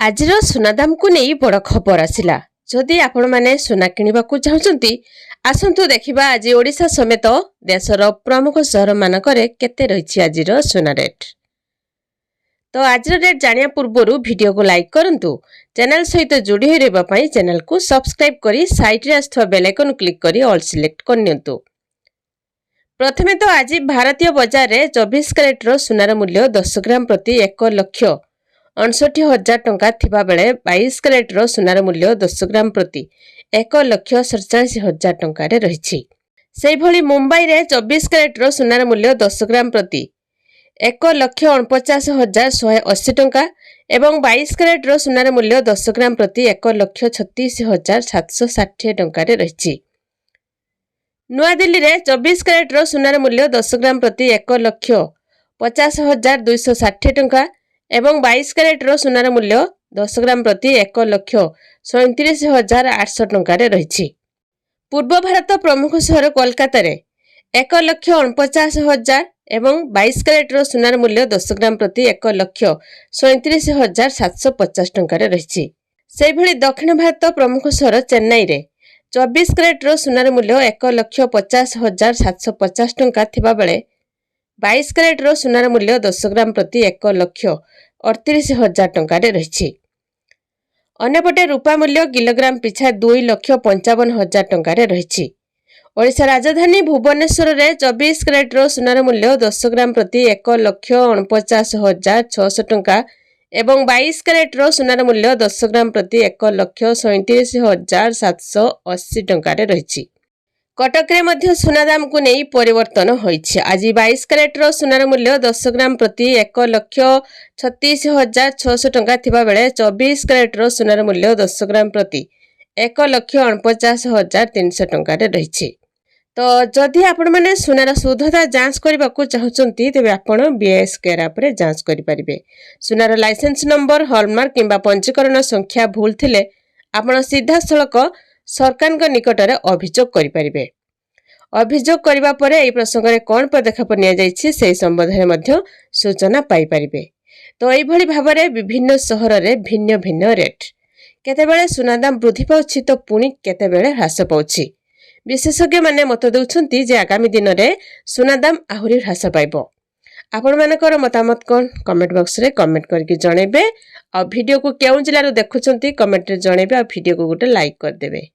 आजिर सुना दाम को नहीं बड़ खबर आसिला। जदि आपण माने सुना किनिबाकू चाहुचंती आसंतु देखिबा आज ओडिशा समेत देशर प्रमुख शहर मानकरे केते रहिछि आजिर सुना रेट। तो आजिर रेट जानिया पूर्वरु वीडियो को लाइक करंतु, चैनल सहित जोड़ी होई रहबा पई चैनल को सब्सक्राइब करी साइड रे आस्थवा बेल आइकन क्लिक करी ऑल सिलेक्ट करनियंतु। प्रथमे तो आज भारतीय बाजार रे 24 कैरेट रो सुनार मूल्य 10 ग्राम प्रति 1,59,000 टंका थिबा बेले 22 कैरेट रो सुनार मूल्य 10 ग्राम प्रति 1,47,000 टंका रे रहिछि। सेहि भली मुंबई रे 24 कैरेट रो सुनार मूल्य 10 ग्राम प्रति 1,49,180 टंका एवं 22 कैरेट रो सुनार मूल्य 10 ग्राम प्रति 1,36,760 टंका रे रहिछि। नुआ दिल्ली रे 24 कैरेट रो सुनार मूल्य 10 ग्राम प्रति 1,50,260 टंका एवं 22 कैरेट रो सुनार मूल्य 10 ग्राम प्रति 1,37,800 टंका रे रहिछि। पूर्व भारत प्रमुख शहर कोलकाता रे 1,49,000 एवं 22 कैरेट रो सुनार मूल्य 10 ग्राम प्रति 1,37,750 टंका रे रहिछि। सेहि भली दक्षिण भारत प्रमुख शहर चेन्नई रे 24 कैरेट रो सुनार मूल्य 1,50,750 टंका थिबा बेले 22 कैरेट रो सुनार मूल्य 10 ग्राम प्रति 1,38,000 टंका रे रहिछि। अन्यपटे रूपा मूल्य किलोग्राम पिछा 2,55,000 टंका रे रहिछि। ओडिशा राजधानी भुवनेश्वर रे 24 कैरेट रो सुनार मूल्य 10 ग्राम प्रति 1,49,600 टंका एवं 22 कैरेट रो सुनार मूल्य 10 ग्राम प्रति 1,37,780 टंका रे रहिछि। कटक रे मध्य सुना दाम को नहीं परिवर्तन होइछि। आज 22 कैरेट रो सुनार मूल्य 10 ग्राम प्रति 1,36,600 टंका थिबा बेले 24 कैरेट रो सुनार मूल्य 10 ग्राम प्रति 1,49,300 टंका रे रहिछि। तो जदि आपण माने सुनार शुद्धता जांच करबा को चाहुचंती तेबे आपण बीएस केयर ऐप रे जांच करि परिबे। सुनार लाइसेंस नंबर, हॉलमार्क किंबा पंजीकरण संख्या भूल थिले आपण सीधा सळक सरकार निकट रे अभियोग करि परिबे। अभियोग करिबा परे एई प्रसंग रे कोन पदक्षेप निया जायछि सेही संबंध रे मध्य सूचना पाई परिबे। तो एई भली भाबरे विभिन्न शहर रे भिन्न भिन्न रेट, केतेबेले सुना दाम वृद्धि पाउछि तो पुणी केतेबेले ह्रास पाउछि। विशेषज्ञ माने मत देउछन्ति जे आगामी दिन रे सुना दाम आहुरी ह्रास पाइबो। आपण मानकर मतामत कोन कमेंट बॉक्स रे कमेंट करके जणेबे। आ वीडियो को केउ जिल्ला रो देखुछन्ति कमेंट रे जणेबे। आ वीडियो को गोटे लाइक कर देबे।